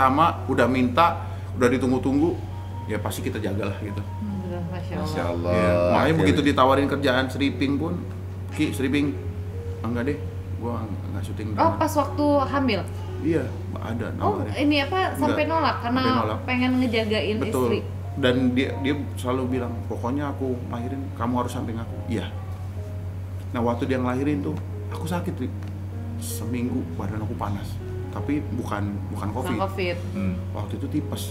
pertama udah minta, udah ditunggu-tunggu, ya pasti kita jagalah gitu. Masya Allah. Ya, makanya begitu ditawarin kerjaan stripping pun, Ki stripping, enggak deh, gua nggak syuting. Oh pas waktu hamil? Iya, ada nawarin. Oh ini apa sampai nolak karena pengen ngejagain Betul. istri. Dan dia selalu bilang, pokoknya aku lahirin kamu harus samping aku. Iya. Nah waktu dia ngelahirin tuh, aku sakit Rik. Seminggu badan aku panas. Tapi bukan COVID. Bukan COVID. Waktu itu tipes.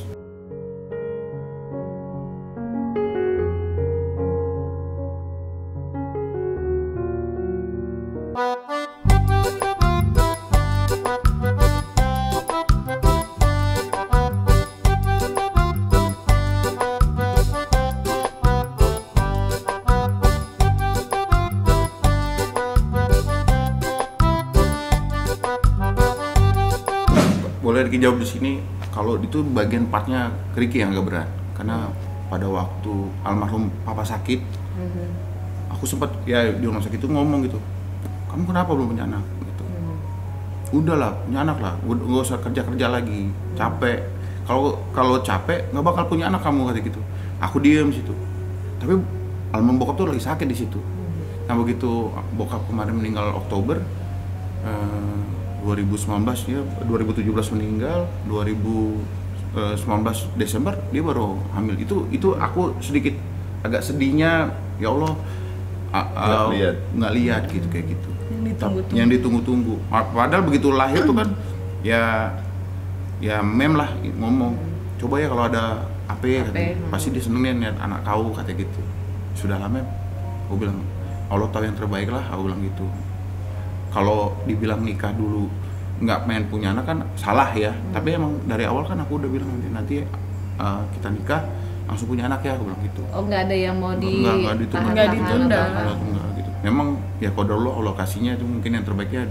Boleh Ricky jawab di sini, kalau itu bagian partnya Ricky yang agak berat. Karena pada waktu almarhum papa sakit, aku sempat ya di rumah sakit itu ngomong gitu, kamu kenapa belum punya anak? Gitu. Udahlah, punya anak lah, nggak usah kerja lagi, capek. Kalau capek nggak bakal punya anak kamu kata gitu. Aku diem situ. Tapi almarhum bokap tuh lagi sakit di situ. Nah begitu bokap kemarin meninggal Oktober 2019 ya, 2017 meninggal, 2019 Desember dia baru hamil. Itu aku sedikit agak sedihnya, ya Allah nggak lihat gitu kayak gitu. Yang ditunggu-tunggu. Padahal begitu lahir tuh kan ya mem lah ngomong, coba ya kalau ada AP katanya, pasti dia senengin lihat anak kau katanya gitu. Sudah lah mem, aku bilang Allah tahu yang terbaik lah, aku bilang gitu. Kalau dibilang nikah dulu nggak pengen punya anak kan salah ya, tapi emang dari awal kan aku udah bilang nanti kita nikah langsung punya anak ya, aku bilang gitu. Oh nggak ada yang mau nggak ditunda. Gitu. Memang ya qadarullah Allah kasihnya itu mungkin yang terbaiknya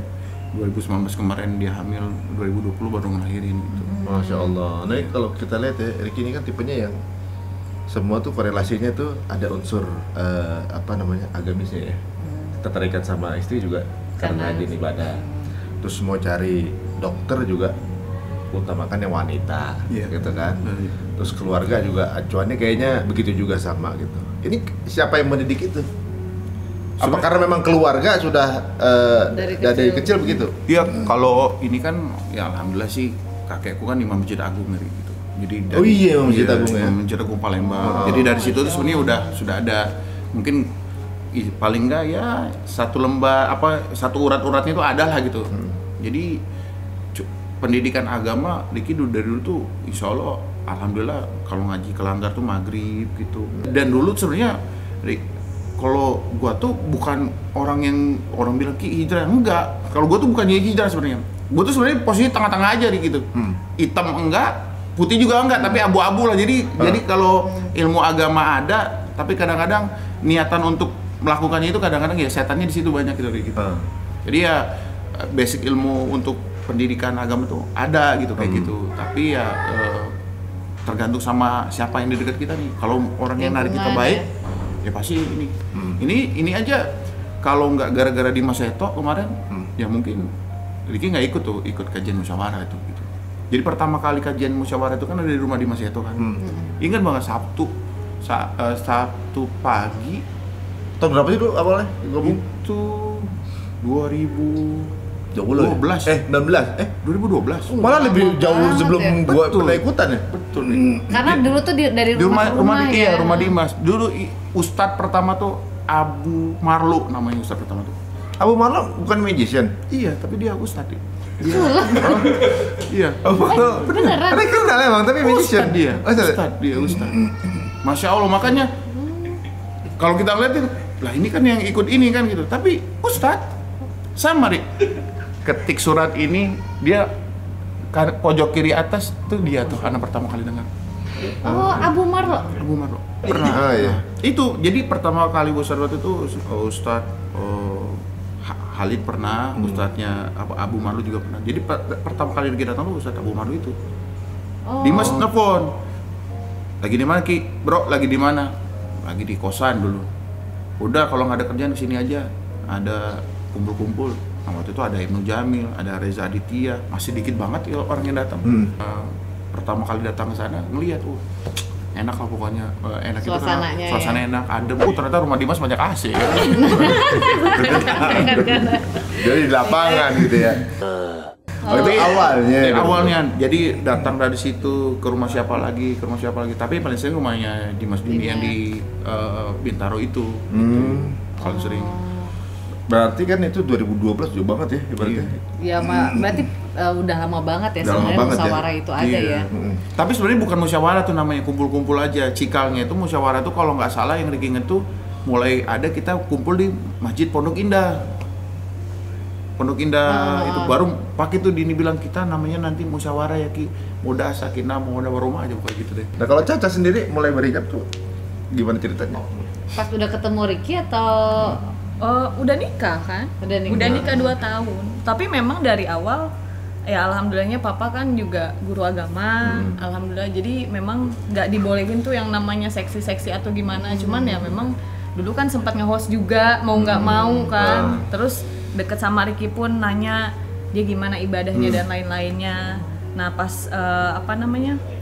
2019 kemarin dia hamil, 2020 baru ngelahirin gitu. Masya Allah. Nah kalau kita lihat ya, Ricky ini kan tipenya yang semua tuh korelasinya tuh ada unsur agamisnya ya. Ketertarikan sama istri juga karena rajin ibadah. Terus mau cari dokter juga utamakan yang wanita, gitu kan. Terus keluarga juga acuannya kayaknya begitu juga sama gitu. Ini siapa yang mendidik itu? Apa karena memang keluarga sudah dari kecil begitu? Iya, kalau ini kan ya alhamdulillah sih kakekku kan Imam Masjid Agung gitu. Jadi dari, Masjid Agung ya. Masjid Agung Palembang. Jadi dari situ tuh sebenarnya sudah ada mungkin paling enggak ya satu urat-uratnya itu ada lah gitu. Jadi pendidikan agama Ricky dari dulu tuh insya Allah alhamdulillah kalau ngaji ke Langgar tuh maghrib gitu. Dan dulu sebenarnya kalau gua tuh bukan orang yang orang bilang Ki hijrah, enggak. Kalau gua tuh bukannya hijrah sebenarnya. Gua tuh sebenarnya posisi tengah-tengah aja gitu. Hitam enggak, putih juga enggak, tapi abu-abu lah. Jadi kalau ilmu agama ada, tapi kadang-kadang niatan untuk melakukannya itu kadang-kadang ya setannya di situ banyak gitu. Jadi ya basic ilmu untuk pendidikan agama tuh ada gitu kayak gitu. Tapi ya tergantung sama siapa yang di dekat kita nih. Kalau orang yang narik kita baik, ya pasti ini. Ini aja kalau nggak gara-gara di Mas Eto kemarin, ya mungkin Ricky nggak ikut kajian musyawarah itu gitu. Jadi pertama kali kajian musyawarah itu kan ada di rumah di Mas Eto kan. Ingat banget Sabtu pagi. Tahun berapa sih dulu awalnya? Itu 2012. 2012. Malah lebih jauh sebelum gua pernah ikutan ya. Betul nih. Karena dulu tuh dari rumah ya. Rumah Dimas. Dulu Ustadz pertama tuh Abu Marlu namanya Ustadz pertama tuh. Abu Marlu bukan magician. Iya, tapi dia Ustadz. Iya. Beneran. Ada kenal emang tapi magician dia. Ustadz. Masya Allah, makanya kalau kita ngeliatin, lah ini kan yang ikut ini kan gitu. Tapi Ustadz sama Rik. Ketik surat ini dia pojok kiri atas tuh dia tuh anak pertama kali dengar. Oh, Abu Marlo. Pernah. Iya. Itu jadi pertama kali Ustadz waktu itu Ustadz Halid pernah, Ustadznya Abu Marlu juga pernah. Jadi pertama kali kita datang tuh Ustadz Abu Marlu itu. Dimas nelfon. Lagi di mana Ki? Bro, lagi di mana? Lagi di kosan dulu. Udah kalau nggak ada kerjaan kesini aja. Ada kumpul-kumpul. Nah, waktu itu ada Ibnu Jamil, ada Reza Aditya, masih dikit banget ya orang yang datang. pertama kali datang ke sana ngelihat, enak lah pokoknya, enak itu Suasananya, kan, suasana enak, adem. Ternyata rumah Dimas banyak AC. Jadi di lapangan gitu ya. Itu awalnya. Awalnya, jadi datang dari situ ke rumah siapa lagi. Tapi paling sering rumahnya Dimas Dini yang di Bintaro itu. Paling sering. Berarti kan itu 2012 jauh banget ya ibaratnya. Iya, berarti udah lama banget ya Udah lama sebenarnya banget ya. musyawarah itu ada ya. Tapi sebenarnya bukan musyawarah tuh namanya, kumpul-kumpul aja. Cikalnya itu musyawarah tuh kalau nggak salah yang Ricky inget tuh mulai ada kita kumpul di Masjid Pondok Indah. Itu baru pakai tuh Dini bilang kita namanya nanti musyawarah ya Ki. Mudah sakinah mawaddah warahmah aja kayak gitu deh. Nah kalau Caca sendiri mulai berhijab tuh gimana ceritanya? Pas udah ketemu Ricky atau udah nikah kan? Udah nikah 2 tahun. Tapi memang dari awal ya alhamdulillahnya papa kan juga guru agama. Alhamdulillah, jadi memang nggak dibolehin tuh yang namanya seksi-seksi atau gimana. Cuman ya memang dulu kan sempat nge-host juga mau nggak mau kan. Terus deket sama Ricky pun nanya dia gimana ibadahnya dan lain-lainnya. Nah pas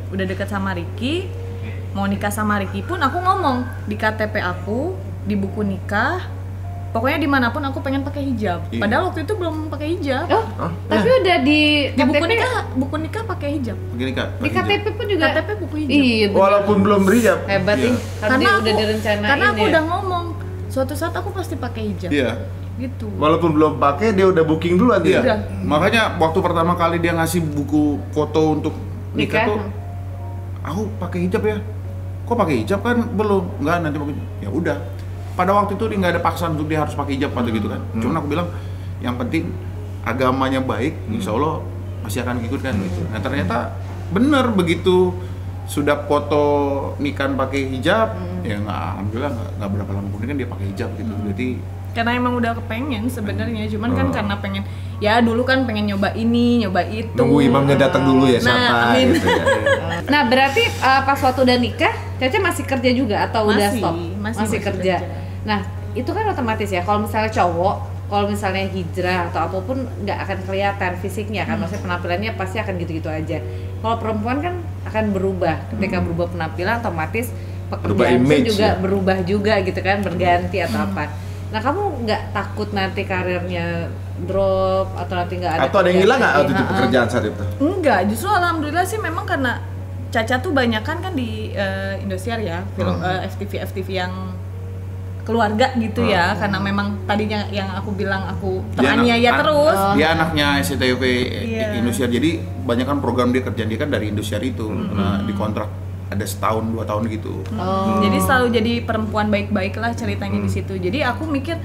udah deket sama Ricky, mau nikah sama Ricky pun aku ngomong di KTP aku, di buku nikah, pokoknya dimanapun aku pengen pakai hijab. Padahal waktu itu belum pakai hijab. Tapi udah di buku nikah pakai hijab. Di KTP pun juga. KTP buku hijab. Iya, bener. Walaupun belum berhijab. Hebat nih. Karena udah direncanain. Karena aku ya. udah ngomong suatu saat aku pasti pakai hijab. Iya. Gitu. Walaupun belum pakai dia udah booking duluan dia. Udah. Makanya waktu pertama kali dia ngasih buku foto untuk nikah Nikah. tuh, aku pakai hijab ya. Kok pakai hijab kan belum? Enggak, nanti pakai. Ya udah. Pada waktu itu dia nggak ada paksaan untuk dia harus pakai hijab atau gitu kan. Cuman aku bilang yang penting agamanya baik, insya Allah pasti akan ikut kan gitu. Nah ternyata bener begitu sudah foto nikah pakai hijab, ya alhamdulillah nggak berapa lama kemudian kan dia pakai hijab gitu. Berarti Karena emang udah kepengen sebenarnya, cuman kan karena pengen ya dulu kan pengen nyoba ini, nyoba itu. Nunggu imamnya datang dulu ya siapa amin. gitu ya. Nah, berarti pas waktu udah nikah, Caca masih kerja juga atau udah Masih, stop? masih kerja. kerja. Nah, itu kan otomatis ya, kalau misalnya cowok, kalau misalnya hijrah atau apapun nggak akan kelihatan fisiknya kan, maksudnya penampilannya pasti akan gitu-gitu aja. Kalau perempuan kan akan berubah, ketika berubah penampilan otomatis pekerjaan pun image juga ya? berubah juga gitu kan, berganti atau apa. Nah, kamu nggak takut nanti karirnya drop atau nanti nggak ada? Atau ada yang hilang nggak waktu itu Ha-ha. pekerjaan saat itu? Enggak, justru alhamdulillah sih memang karena Caca tuh banyakan kan di Indosiar ya, film FTV yang keluarga gitu ya, karena memang tadinya yang aku bilang aku teraniaya terus. Dia anaknya SCTV Iya. Indosiar, jadi banyak kan program dia kerjaan dia kan dari Indosiar itu. Nah, di kontrak ada setahun 2 tahun gitu. Jadi selalu jadi perempuan baik-baik lah ceritanya di situ. Jadi aku mikir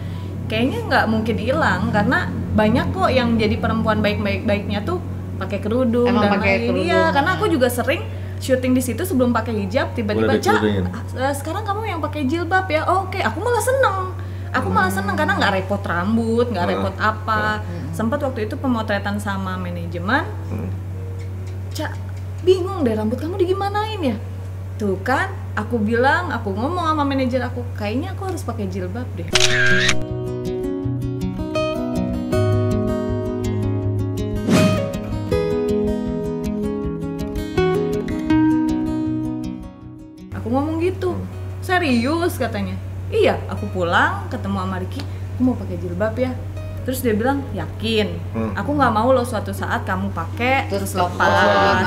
kayaknya nggak mungkin hilang karena banyak kok yang jadi perempuan baik-baiknya tuh pakai kerudung Emang dan pakai lain. kerudung. Iya, karena aku juga sering syuting di situ sebelum pakai hijab tiba-tiba Udah Cak, dikerudungin. sekarang kamu yang pakai jilbab ya. Oh, oke, aku malah seneng. Aku malah seneng karena nggak repot rambut, nggak repot apa. Sempat waktu itu pemotretan sama manajemen. Cak, bingung deh rambut kamu digimanain ya? Tuh kan, aku ngomong sama manajer aku, kayaknya aku harus pakai jilbab deh. Aku ngomong gitu, serius katanya. Iya, aku pulang ketemu sama Ricky, aku mau pakai jilbab ya. Terus dia bilang, yakin, aku nggak mau loh suatu saat kamu pakai terus lepas,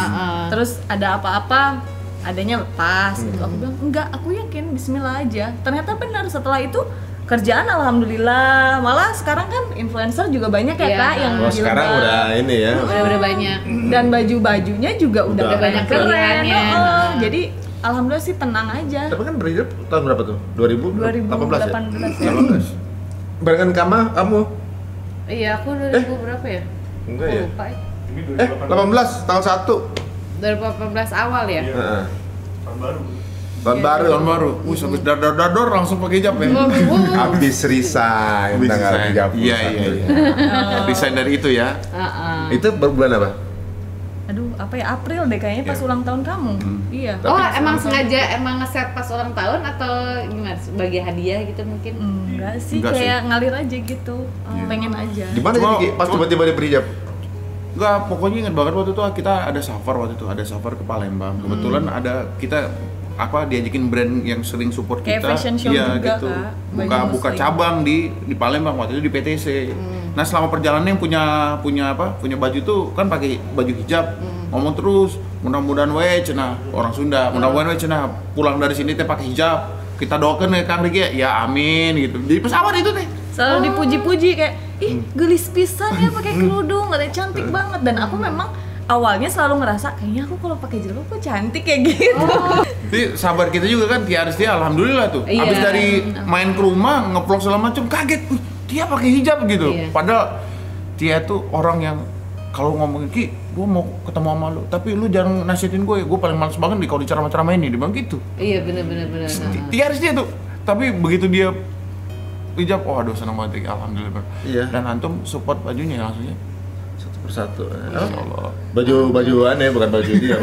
terus ada apa-apa adanya lepas gitu. Aku bilang enggak, aku yakin, bismillah aja. Ternyata benar, setelah itu kerjaan alhamdulillah, malah sekarang kan influencer juga banyak ya Iya. Kak yang Oh, sekarang jilbab. udah ini ya. Udah banyak. Dan baju-bajunya juga udah Udah banyak keren. pilihannya. Jadi alhamdulillah sih tenang aja. Tapi kan berhijab tahun berapa tuh? 2018 ya? 2018 ya. 18. Barengan kamu? Iya, aku 2000 berapa ya? Enggak Aku ya? lupa ya. 18 tahun 1. 2018 awal ya? Heeh. Tahun baru. Tahun baru. Habis dador langsung pakai hijab ya. Habis resign tanggal 30. Iya. Desain dari itu ya. Itu berbulan apa? Aduh, apa ya, April deh kayaknya pas ulang tahun kamu. Iya. Oh, emang sengaja nge-set pas ulang tahun atau gimana? Sebagai hadiah gitu mungkin? Enggak sih, Enggak sih. kayak ngalir aja gitu. Pengen aja. Di mana Cuma- jadi pas tiba-tiba dia berhijab? Enggak, pokoknya ingat banget waktu itu kita ada safar ke Palembang. Kebetulan ada kita diajakin brand yang sering support kayak kita. fashion show juga, gitu. Kak. Buka cabang di Palembang waktu itu di PTC. Nah, selama perjalanan yang punya baju itu kan pakai baju hijab. Ngomong terus, mudah-mudahan cenah orang Sunda, mudah-mudahan cenah pulang dari sini teh pakai hijab. Kita doakan ya Kang Riki ya amin gitu. Jadi pesawat itu teh selalu dipuji-puji kayak ih gelis pisan ya pakai kerudung, katanya cantik banget. Dan aku memang awalnya selalu ngerasa kayaknya aku kalau pakai jilbab kok cantik kayak gitu. Jadi sahabat kita juga kan Tia Aristia alhamdulillah tuh. Habis dari main ke rumah nge-vlog segala macam kaget, dia pakai hijab gitu. Padahal Tia tuh orang yang kalau ngomongin Ki, gue mau ketemu sama lu, tapi lu jangan nasihatin gue paling males banget nih kalau diceramah-ceramahin nih, dia bilang gitu. Iya benar. Tia Aristia tuh, tapi begitu dia hijab, aduh senang banget, alhamdulillah. Iya. Dan antum support bajunya langsungnya satu persatu. Insya Allah. Baju-bajuan ya, bukan baju dia.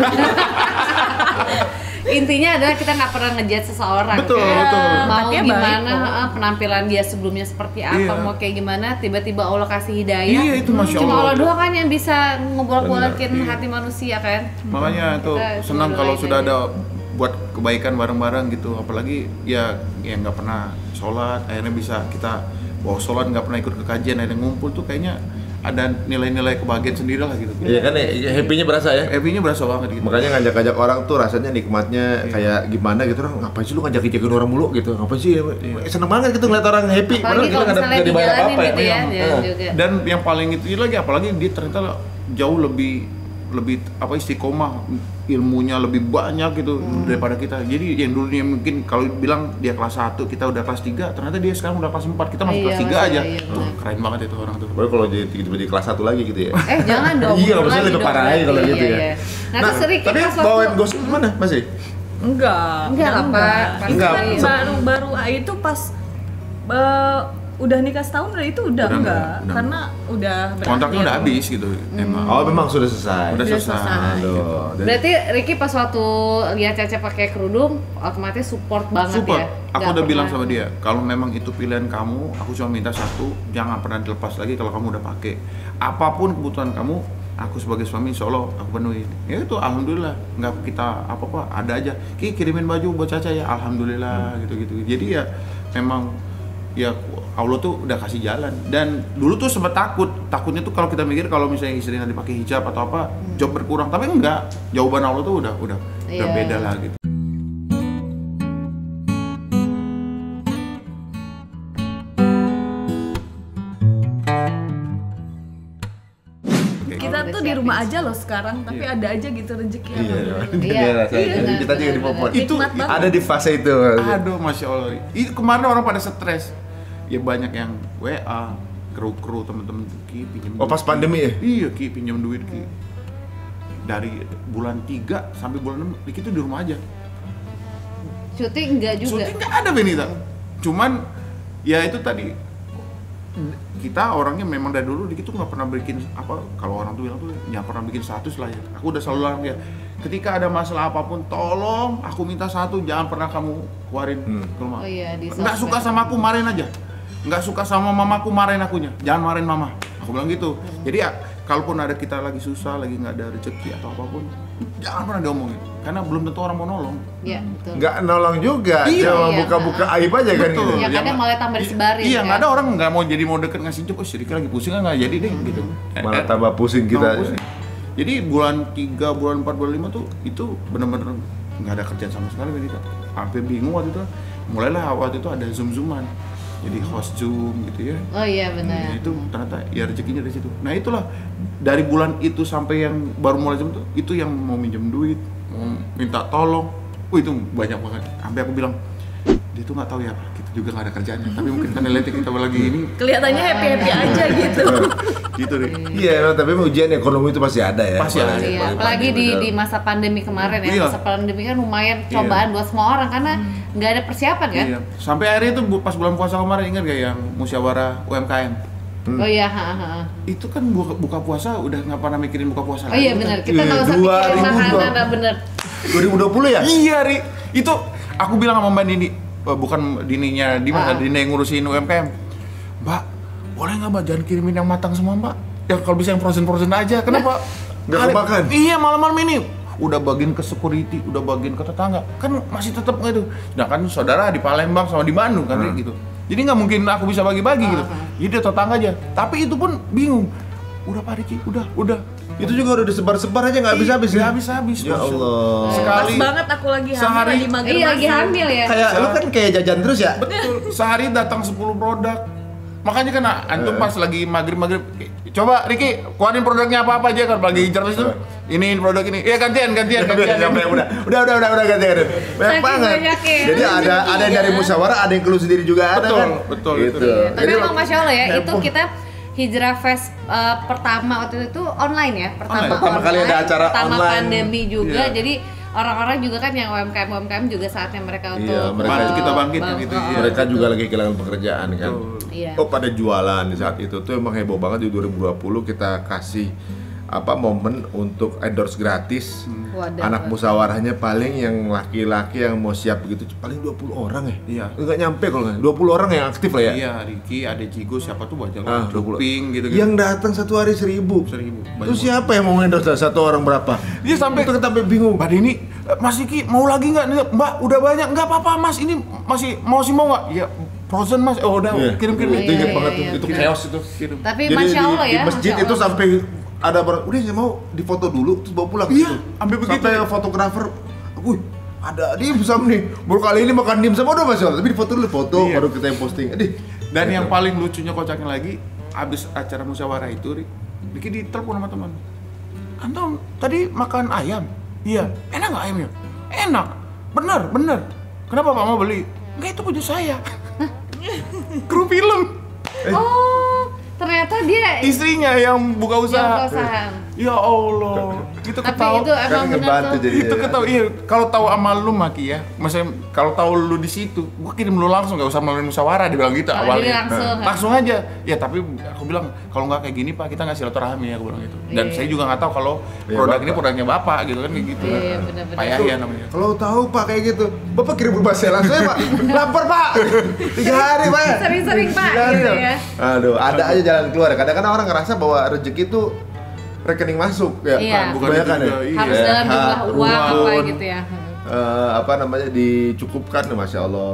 Intinya adalah kita nggak pernah ngejudge seseorang. Betul. Mau Tapi gimana penampilan dia sebelumnya seperti apa, mau kayak gimana, tiba-tiba Allah kasih hidayah. Iya, itu Masya Cuma Allah. Allah doang kan yang bisa ngebolak-bolakin hati manusia kan. Makanya tuh senang kalau sudah ada buat kebaikan bareng-bareng gitu. Apalagi ya nggak pernah sholat, akhirnya bisa kita bawa sholat, nggak pernah ikut ke kajian, akhirnya ngumpul tuh kayaknya ada nilai-nilai kebahagiaan sendiri lah gitu. Iya kan ya, happy-nya berasa ya? Happy-nya berasa banget gitu. Makanya ngajak-ngajak orang tuh rasanya nikmatnya kayak gimana gitu, ngapain sih lu ngajak-ngajakin orang mulu gitu, ngapain sih, seneng banget gitu ngeliat orang happy, padahal kita nggak dibayar apa-apa gitu ya. Dan yang paling itu lagi, apalagi dia ternyata jauh lebih istiqomah, ilmunya lebih banyak gitu daripada kita. Jadi yang dulunya mungkin kalau bilang dia kelas 1, kita udah kelas 3, ternyata dia sekarang udah kelas 4, kita masih kelas 3 aja. Tuh, keren banget itu orang tuh. Baru kalau jadi kelas 1 lagi gitu ya. Jangan dong. Iya, maksudnya lebih parah aja kalau gitu ya. Nah, tapi bawain gosip mana masih? Enggak lah Pak. Enggak. Baru itu pas udah nikah setahun udah enggak. Karena udah berakhir. Kontraknya udah habis gitu emang. Oh, memang sudah selesai. Udah selesai. Aduh. Berarti Ricky pas waktu lihat Cece pakai kerudung otomatis support banget ya. Aku udah bilang sama dia, kalau memang itu pilihan kamu, aku cuma minta satu, jangan pernah dilepas lagi kalau kamu udah pakai. Apapun kebutuhan kamu, aku sebagai suami insya Allah aku penuhin. Ya itu alhamdulillah, nggak kita apa-apa, ada aja. Kirimin baju buat Caca ya, alhamdulillah gitu-gitu. Jadi ya memang ya Allah tuh udah kasih jalan. Dan dulu tuh sempat takutnya tuh kalau kita mikir kalau misalnya istri nanti pakai hijab atau apa job berkurang, tapi enggak, jawaban Allah tuh udah beda lah gitu. Kita tuh di rumah aja loh sekarang, tapi ada aja gitu rezeki. Iya. Kita juga di popor. Itu ada di fase itu. Aduh, Masya Allah. Itu kemarin orang pada stres. Ya banyak yang WA, kru temen-temen Ki pinjam duit. Oh, pas pandemi ya? Iya, Ki pinjam duit Ki. Dari bulan 3 sampai bulan 6, Ki tuh di rumah aja. Syuting enggak juga. Syuting nggak ada Benita. Cuman ya itu tadi, kita orangnya memang dari dulu Diki tuh nggak pernah bikin apa, kalau orang tuh bilang tuh nggak pernah bikin status lah ya. Aku udah selalu bilang dia, ketika ada masalah apapun tolong aku minta satu, jangan pernah kamu keluarin ke rumah. Oh iya, nggak suka sama aku marahin aja, nggak suka sama mamaku marahin akunya, jangan marahin mama. Aku bilang gitu. Jadi ya kalaupun ada kita lagi susah, lagi nggak ada rezeki atau apapun, jangan pernah diomongin, karena belum tentu orang mau nolong. Iya, betul. Nggak nolong juga, cuma buka-buka aib aja kan gitu. Ya kadang malah tambah disebarin. Iya, nggak kan? ada orang nggak mau deket ngasih job, si Riki lagi pusing nggak jadi deh gitu. Malah tambah pusing kita. Pusing. Jadi bulan 3, bulan 4, bulan 5 tuh itu bener-bener nggak ada kerjaan sama sekali Benita. Sampai bingung waktu itu. Mulailah waktu itu ada Zoom-Zooman. Jadi host Zoom gitu ya. Oh iya benar. Itu ternyata ya rezekinya dari situ. Nah itulah dari bulan itu sampai yang baru mulai Zoom itu yang mau minjem duit, mau minta tolong. Itu banyak banget. Sampai aku bilang dia tuh nggak tahu ya, kita juga nggak ada kerjaannya. Tapi mungkin karena lihat kita lagi ini kelihatannya happy aja gitu. gitu deh. Iya, tapi ujian ekonomi itu pasti ada ya. Pasti ada. Iya, apalagi di masa pandemi kemarin ya. Iya. Masa pandemi kan lumayan cobaan buat semua orang karena nggak ada persiapan kan. Iya. Sampai akhirnya itu pas bulan puasa kemarin, ingat gak yang musyawarah UMKM? Oh iya, Itu kan buka puasa udah nggak pernah mikirin buka puasa Oh iya benar, kita nggak usah mikirin makanan, bener. 2020 ya? Iya, Ri. Itu aku bilang sama Mbak Dini, bukan Dininya Dimas, Dini yang ngurusin UMKM. Mbak, boleh nggak Mbak jangan kirimin yang matang semua Mbak? ya kalau bisa yang frozen aja. Kenapa? Nggak kemakan? Iya, malam-malam ini udah bagiin ke security, udah bagiin ke tetangga, kan masih tetap gitu. Sedangkan saudara di Palembang sama di Bandung kan gitu. Jadi nggak mungkin aku bisa bagi-bagi gitu. Jadi tetangga aja. Tapi itu pun bingung. Udah Pak Riki, udah. Itu juga udah disebar-sebar aja nggak habis-habis ya? Nggak habis-habis. Ya Allah. Sekali. Pas banget aku lagi hamil, Sehari. lagi mager. Iya, lagi hamil ya. Kayak lu kan kayak jajan terus ya? Betul. Sehari datang 10 produk. Makanya kan antum pas lagi maghrib, coba Riki, keluarin produknya apa aja kalau lagi terus itu. Ini produk ini. Iya gantian. Udah gantian. Banyak banget. Banyaknya. Jadi ada yang dari musyawarah, ada yang keluh sendiri juga ada kan? Betul. Gitu. Tapi Jadi emang Masya Allah ya, itu heboh. kita Hijrah Fest pertama waktu itu online ya, Pertama kali ada acara pertama online. pandemi juga, Iya. jadi orang-orang juga kan yang UMKM juga saatnya mereka untuk Iya, mereka Bantu kita bangkit bang- gitu. oh, Iya. mereka juga lagi kehilangan pekerjaan kan. Iya. Oh pada jualan di saat itu tuh emang heboh banget di 2020 kita kasih momen untuk endorse gratis. Wadah. Anak musyawarahnya paling yang laki-laki yang mau siap begitu paling 20 orang ya. Iya. Enggak nyampe kalau nggak 20 orang yang aktif lah ya. Iya, Riki, ada Jigo, siapa tuh Bajang, 20. Juping gitu. Yang datang satu hari 1.000. 1.000. Itu siapa yang mau endorse satu orang berapa? Dia sampai itu kita sampai bingung. Mbak Dini, Mas Riki mau lagi nggak? Mbak udah banyak, nggak apa-apa Mas, ini masih mau nggak? Iya, frozen Mas. Oh udah, Iya. kirim. Itu inget Iya, banget iya, tuh, itu iya. chaos itu. Kirim. Tapi Jadi Masya Allah di ya, masjid Masya itu Allah. sampai ada udah saya mau difoto dulu terus bawa pulang Iya, gitu. sampai begitu. Sampai fotografer, ada dimsum nih. Baru kali ini makan dimsum udah Mas, tapi difoto dulu Iya. baru kita yang posting. Dan yang paling lucunya kocaknya lagi, abis acara musyawarah itu, Riki ditelepon sama teman. Antum tadi makan ayam? Iya. Enak nggak ayamnya? Enak. Bener. Kenapa Pak mau beli? Enggak, itu punya saya. Kru film. Oh, ternyata dia Istrinya yang buka usaha. perusahaan. Ya Allah. Itu Tapi ketawa. itu emang Kan benar ngebantu tuh. jadi. Itu ketawa. Iya, kalau tahu amal lu Maki ya. Maksudnya kalau tahu lu di situ, gua kirim lu langsung, nggak usah melalui musyawarah, dia bilang gitu Oh, awalnya. jadi langsung. Langsung aja. Ya tapi aku bilang kalau nggak kayak gini Pak, kita nggak silaturahmi ya, aku bilang gitu. Dan Iya. saya juga nggak tahu kalau Iya, produk Bapak. ini produknya Bapak gitu kan kayak gitu. Iya, benar-benar. Pak Yahya namanya. Kalau tahu Pak kayak gitu, Bapak kirim berubah langsung ya Pak. Lapar Pak. 3 hari Pak. Sering-sering, Pak, 3 hari gitu dong. ya. Aduh, ada aja jalan keluar. Kadang-kadang orang ngerasa bahwa rezeki itu rekening masuk ya. Iya. Bukan Kebanyakan itu juga, ya. iya. Harus dalam jumlah Hak, uang apa rukun, gitu ya. Dicukupkan, Masya Allah.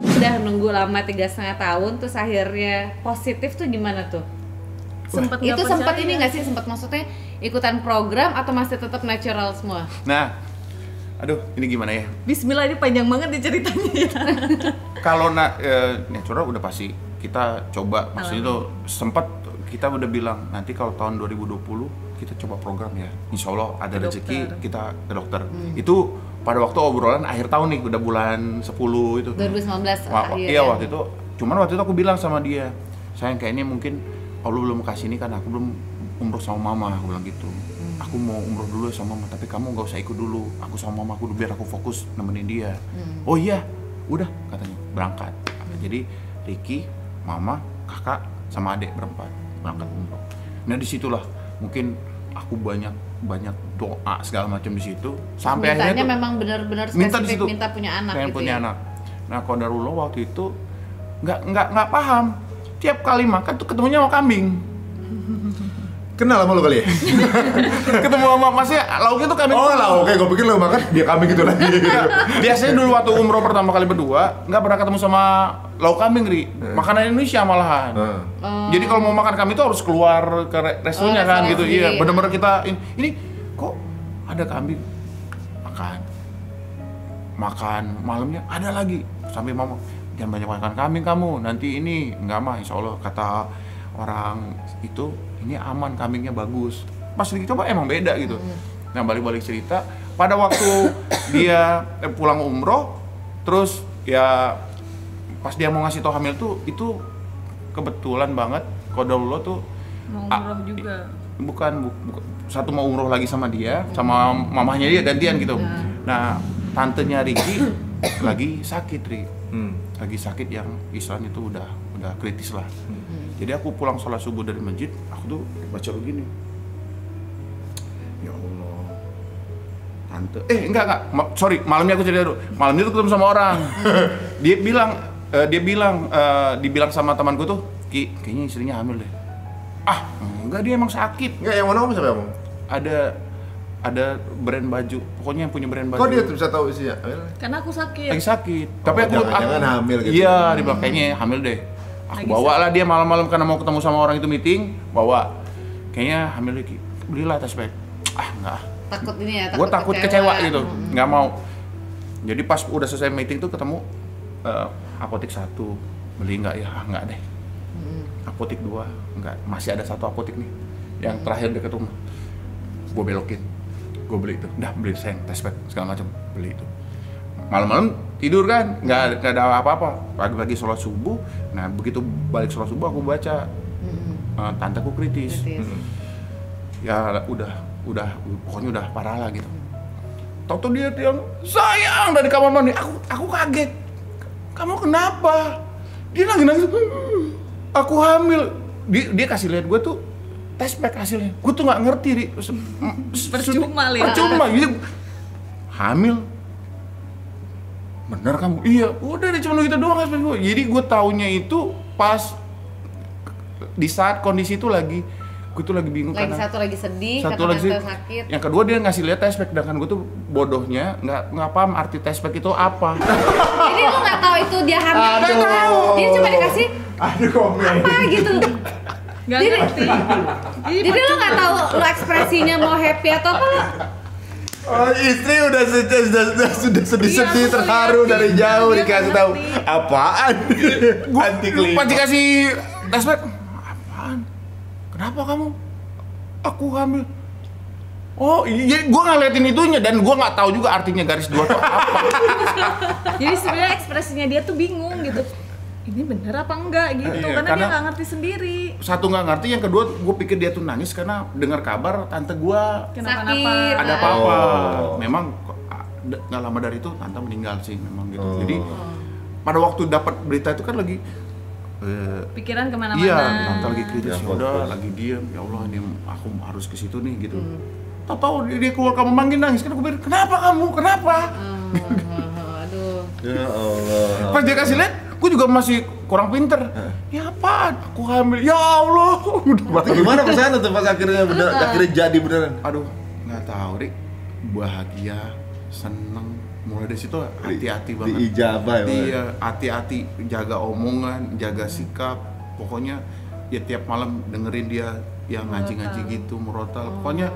Udah nunggu lama 3,5 tahun, terus akhirnya positif tuh gimana tuh? Sempet Itu nggak sempat percaya. ini nggak sih, sempat maksudnya ikutan program atau masih tetap natural semua? Nah, aduh ini gimana ya? Bismillah, ini panjang banget nih ceritanya ya. Kalau natural udah pasti kita coba, maksudnya itu sempat kita udah bilang nanti kalau tahun 2020 kita coba program ya, insya Allah ada Ke rezeki dokter. kita ke dokter. Itu pada waktu obrolan akhir tahun nih, udah bulan 10 itu. 2019 akhir Iya ya. waktu itu, cuman waktu itu aku bilang sama dia, sayang kayaknya mungkin Allah belum kasih ini kan, aku belum umroh sama mama, aku bilang gitu. Aku mau umroh dulu sama mama, tapi kamu nggak usah ikut dulu, aku sama mama aku dulu biar aku fokus nemenin dia. Oh iya, udah katanya berangkat. Jadi Riki, mama, kakak, sama adik berempat berangkat umroh. Nah disitulah mungkin aku banyak doa segala macam di situ sampai Mintanya akhirnya tuh memang benar-benar minta di spesifik situ, minta punya anak pengen gitu punya ya. anak. Nah Qadarullah waktu itu nggak paham, tiap kali makan tuh ketemunya sama kambing. Kenal sama lo kali ya? Ketemu sama masnya lauknya tuh kambing. Oh lah, oke, gue pikir lo makan dia kambing gitu lagi. Biasanya dulu waktu umroh pertama kali berdua nggak pernah ketemu sama lauk kambing, Ri. Makanan Indonesia malahan. Jadi kalau mau makan kambing itu harus keluar ke restonya kan restoran gitu. sendiri. Iya, bener-bener kita ini kok ada kambing. Makan malamnya ada lagi. Sampai mama, jangan banyak makan kambing kamu. Nanti ini enggak mah, insya Allah kata orang itu ini aman, kambingnya bagus. Pas dicoba emang beda gitu. Nah balik-balik cerita, pada waktu dia pulang umroh, terus ya pas dia mau ngasih tau hamil tuh, itu kebetulan banget Qadarullah tuh Mau umroh juga. bukan satu mau umroh lagi sama dia, sama mamahnya dia gantian gitu. Nah tantenya Riki lagi sakit, Ri. Lagi sakit yang istilahnya itu udah kritis lah. Jadi aku pulang sholat subuh dari masjid, aku tuh baca begini. Ya Allah, tante. Enggak. Sorry, malamnya aku cerita dulu. Malam itu ketemu sama orang. Dibilang sama temanku tuh, Ki, kayaknya istrinya hamil deh. Ah, enggak, dia emang sakit. Enggak, yang mana kamu siapa ngomong? Ada brand baju, pokoknya yang punya brand baju. Kok dia tuh bisa tahu isinya? Karena aku sakit. Lagi sakit. Tapi aku jangan hamil gitu. Iya, dia bilang kayaknya hamil deh. Aku bawa lah dia malam-malam karena mau ketemu sama orang itu meeting, bawa. Kayaknya hamil deh, Ki. Belilah test pack. Ah, enggak. Takut ini ya, Gue takut kecewa gitu, nggak mau. Jadi pas udah selesai meeting tuh ketemu apotek 1, beli nggak ya? Ah, nggak deh. Apotek 2, nggak. Masih ada satu apotek nih, yang terakhir dekat rumah. Gue belokin, gue beli itu. Udah beli sayang, test pack segala macam, beli itu. Malam-malam tidur kan, nggak ada apa-apa. Pagi-pagi sholat subuh, nah begitu balik sholat subuh aku baca, tanteku kritis. Ya udah pokoknya udah parah lah gitu. Tau-tau dia yang sayang dari kamar mandi. Aku kaget. Kamu kenapa? Dia lagi nangis. Aku hamil. Dia kasih lihat gue tuh test pack hasilnya. Gue tuh nggak ngerti, Ri. Percuma. Gitu. Hamil. Bener kamu? Iya. Udah deh cuma gitu doang test pack gue. Jadi gue taunya itu pas di saat kondisi itu gue tuh lagi bingung lagi karena satu lagi sedih, satu karena lagi sakit. Yang kedua dia ngasih lihat test pack, sedangkan gue tuh bodohnya nggak paham arti test pack itu apa. Jadi lu nggak tahu itu dia hamil, nggak tahu. Dia cuma dikasih apa gitu. Nggak ngerti. Jadi lu nggak tahu lu ekspresinya mau happy atau apa. Oh, istri udah sedih-sedih terharu dari jauh dikasih tahu apaan? Anti klimaks. Pas dikasih test pack, apaan? Kenapa kamu? Aku hamil. Oh iya, gue ngeliatin itunya dan gue nggak tahu juga artinya garis 2 itu apa. Jadi sebenarnya ekspresinya dia tuh bingung gitu. Ini bener apa enggak gitu, Iya, karena dia nggak ngerti sendiri. Satu nggak ngerti, yang kedua gue pikir dia tuh nangis karena dengar kabar tante gue Kenapa-napa. ada apa-apa. Memang nggak lama dari itu tante meninggal sih memang gitu. Jadi pada waktu dapat berita itu kan lagi Pikiran kemana-mana. iya, tante lagi kritis, Ya, udah lagi diem, ya Allah ini aku harus ke situ nih gitu. Tahu dia keluar kamar mandi nangis, kan aku bilang kenapa kamu, kenapa? Aduh. Ya Allah. Pas dia kasih lihat, gue juga masih kurang pinter. Ya apaan? Aku hamil. Ya Allah. Berarti gimana perasaan tuh pas akhirnya jadi beneran? Aduh, nggak tahu, Rik. Bahagia, seneng. Mulai dari situ hati-hati banget. Diijabah ya. Iya, hati-hati, jaga omongan, jaga sikap. Pokoknya ya tiap malam dengerin dia yang ngaji-ngaji gitu, murotal. Pokoknya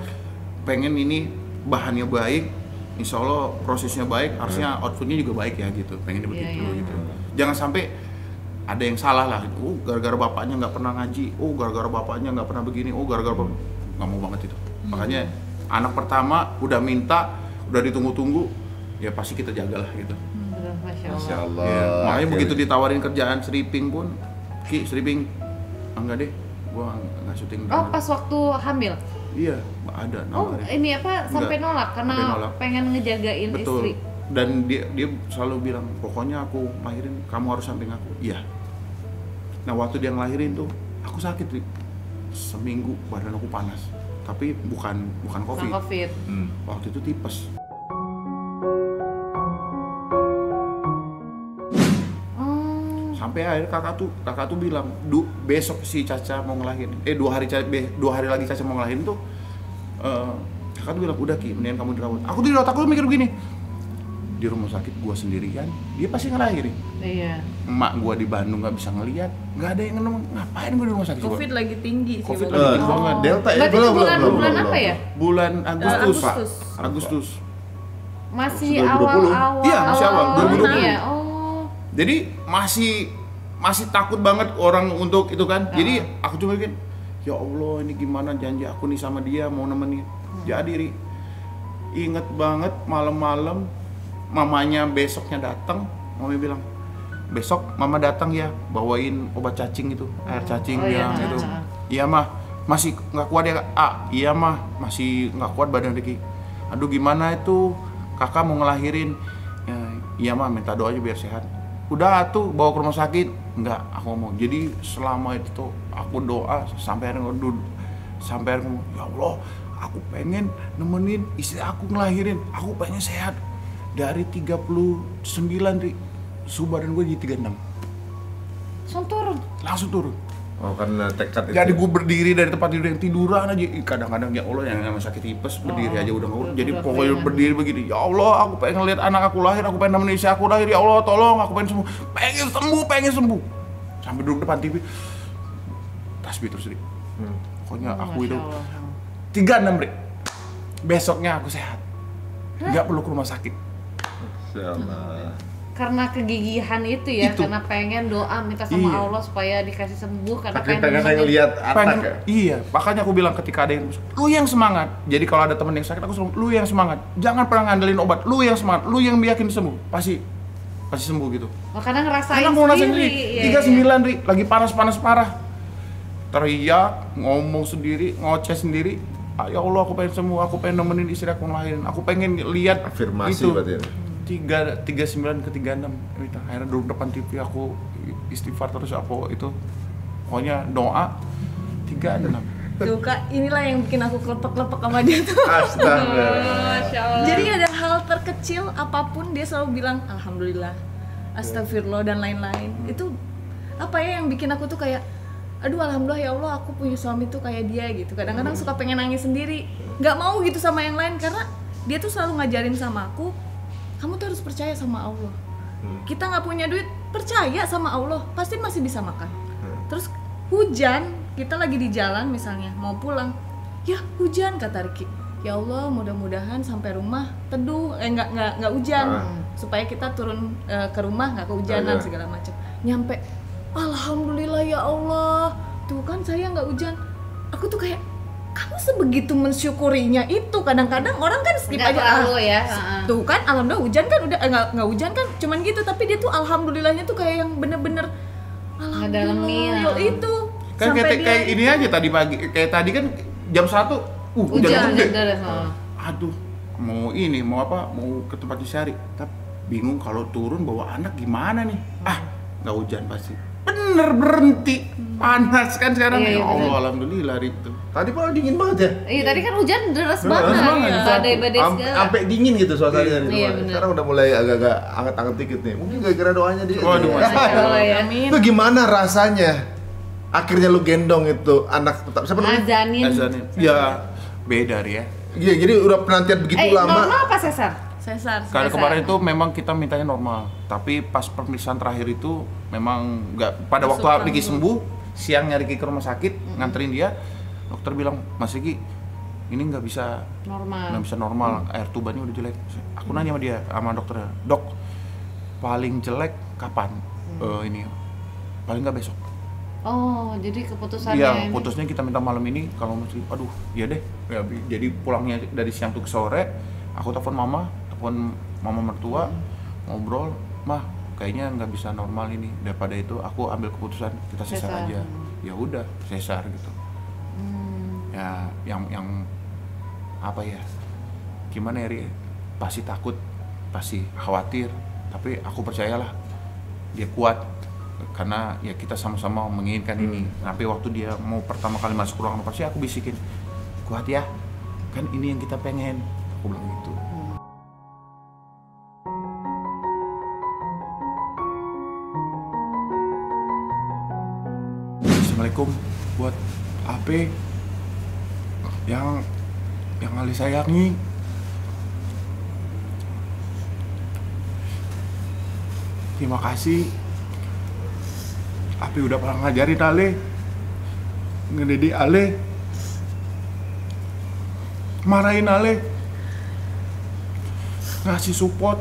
pengen ini bahannya baik, insya Allah prosesnya baik, harusnya outputnya juga baik ya gitu. Pengennya begitu gitu. Jangan sampai ada yang salah lah. Oh, gara-gara bapaknya nggak pernah ngaji. Oh, gara-gara bapaknya nggak pernah begini. Oh, gara-gara nggak mau banget itu. Makanya anak pertama udah minta, udah ditunggu-tunggu, ya pasti kita jagalah gitu. Masya Allah. Ya, makanya begitu ditawarin kerjaan stripping pun, Ki, stripping, enggak deh, gua nggak syuting. Oh, pas waktu hamil? Iya, ada Oh, nawarin. ini apa, sampai Enggak, nolak? Karena sampai nolak. pengen ngejagain Betul. istri? Dan dia selalu bilang, pokoknya aku lahirin, kamu harus samping aku. Iya. Nah, waktu dia ngelahirin tuh, aku sakit, Rik. Seminggu badan aku panas. Tapi bukan COVID. Bukan COVID. Waktu itu tipes. Sampai akhir kakak tuh bilang, besok si Caca mau ngelahirin, 2 hari lagi Caca mau ngelahirin tuh, kakak tuh bilang, udah Ki, mendingan kamu dirawat. Aku di otak aku mikir begini, di rumah sakit gua sendirian, dia pasti ngelahirin. Iya. Emak gua di Bandung nggak bisa ngelihat, nggak ada yang ngomong, ngapain gua di rumah sakit? Covid lagi tinggi sih. Covid waktu lagi itu. tinggi banget. Delta ya? Berarti itu bulan apa ya? Bulan Agustus, Pak. Agustus. Agustus. Masih 2020. awal-awal. Iya, masih awal, 2020. Ya? Oh. Jadi masih takut banget orang untuk itu kan. Jadi aku cuma bikin, ya Allah ini gimana janji aku nih sama dia mau nemenin. Jadi Ri, inget banget malam-malam mamanya besoknya datang, mama bilang, besok mama datang ya bawain obat cacing itu, air cacing yang itu. Iya mah, masih nggak kuat ya Kak? Iya mah, masih nggak kuat badan Riki. Aduh gimana itu, kakak mau ngelahirin. Iya mah, minta doa aja biar sehat. Udah tuh bawa ke rumah sakit. Enggak, aku ngomong. Jadi selama itu tuh aku doa sampai akhirnya ngomong, ya Allah, aku pengen nemenin istri aku ngelahirin. Aku pengen sehat. Dari 39 suhu badan gue jadi 36. Langsung turun? Langsung turun. Oh, karena tekad itu. Jadi gue berdiri dari tempat tidur yang tiduran aja. Kadang-kadang ya Allah yang sakit tipes berdiri aja udah nggak. Jadi pokoknya berdiri begini. Ya Allah, aku pengen lihat anak aku lahir, aku pengen nemenin istri aku lahir. Ya Allah, tolong, aku pengen sembuh. Pengen sembuh. Sampai duduk depan TV. Tasbih terus, Ri. Pokoknya aku itu 36, Ri. Besoknya aku sehat. Nggak perlu ke rumah sakit. Insyaallah. Karena kegigihan itu ya, karena pengen doa minta sama Allah supaya dikasih sembuh, karena pengen lihat anak ya. Iya, makanya aku bilang ketika ada yang lu yang semangat. Jadi kalau ada temen yang sakit aku selalu lu yang semangat. Jangan pernah ngandelin obat. Lu yang semangat, lu yang yakin sembuh. Pasti sembuh gitu. Karena ngerasain karena aku sendiri. 39, Ri, lagi panas parah. Teriak, ngomong sendiri, ngoceh sendiri. Ya Allah, aku pengen sembuh, aku pengen nemenin istri aku ngelahirin. Aku pengen lihat afirmasi itu. berarti ya. 39 ke 36 akhirnya duduk depan TV aku istighfar terus aku itu pokoknya doa 36. Tuh Kak, inilah yang bikin aku kelepek-kelepek sama dia tuh. Astaga. Jadi ada hal terkecil apapun dia selalu bilang alhamdulillah, astagfirullah dan lain-lain. Itu apa ya yang bikin aku tuh kayak aduh alhamdulillah ya Allah aku punya suami tuh kayak dia gitu. Kadang-kadang suka pengen nangis sendiri, nggak mau gitu sama yang lain karena dia tuh selalu ngajarin sama aku, kamu tuh harus percaya sama Allah. Kita nggak punya duit, percaya sama Allah, pasti masih bisa makan. Terus hujan, kita lagi di jalan misalnya, mau pulang, ya hujan kata Riki. Ya Allah, mudah-mudahan sampai rumah teduh, nggak hujan, supaya kita turun ke rumah nggak kehujanan segala macam. Nyampe, alhamdulillah ya Allah, tuh kan saya nggak hujan. Aku tuh kayak kamu sebegitu mensyukurinya itu. Kadang-kadang orang kan skip aja ya. Tuh kan alhamdulillah hujan kan udah nggak hujan kan cuman gitu, tapi dia tuh alhamdulillahnya tuh kayak yang bener-bener alhamdulillah itu kan kayak ini aja tadi pagi, kayak tadi kan jam 1 hujan gede. Aduh, mau ke tempat Syari, tapi bingung kalau turun bawa anak gimana nih. Nggak hujan pasti. Bener berhenti, panas kan sekarang. Ya Allah, alhamdulillah itu. Tadi malah dingin banget ya? Iya, tadi kan hujan deras banget. Badai-badai segala. Sampai dingin gitu suasananya. Iya, sekarang udah mulai agak-agak anget-anget dikit nih. Mungkin gara-gara doanya dia. Waduh, Amin. Itu gimana rasanya? Akhirnya lu gendong itu anak tetap siapa namanya? Azanin. Ya, beda ya. Iya, jadi udah penantian begitu lama. Normal apa sesar? Karena kemarin itu memang kita mintanya normal, tapi pas pemeriksaan terakhir itu memang nggak. Pada waktu Riki sembuh, siangnya Riki ke rumah sakit nganterin dia, dokter bilang Mas Riki ini nggak bisa normal, air tubanya udah jelek. Aku nanya sama dia, sama dokternya, dok paling jelek kapan? Ini paling nggak besok. Oh, jadi keputusannya. Iya, putusnya kita minta malam ini. Kalau masih, aduh, iya deh. Ya, jadi pulangnya dari siang tuh ke sore, aku telepon mama mertua, ngobrol, mah kayaknya nggak bisa normal ini. Daripada itu aku ambil keputusan kita sesar aja. Ya udah sesar gitu. Ya yang apa ya, gimana ya Ri, pasti takut, pasti khawatir, tapi aku percayalah dia kuat karena ya kita sama-sama menginginkan ini. Tapi waktu dia mau pertama kali masuk ruangan operasi, aku bisikin, kuat ya, kan ini yang kita pengen, aku bilang gitu. Assalamualaikum buat AP yang Ali sayangi. Terima kasih. AP udah pernah ngajarin Ale, ngedidik Ale, marahin Ale, ngasih support.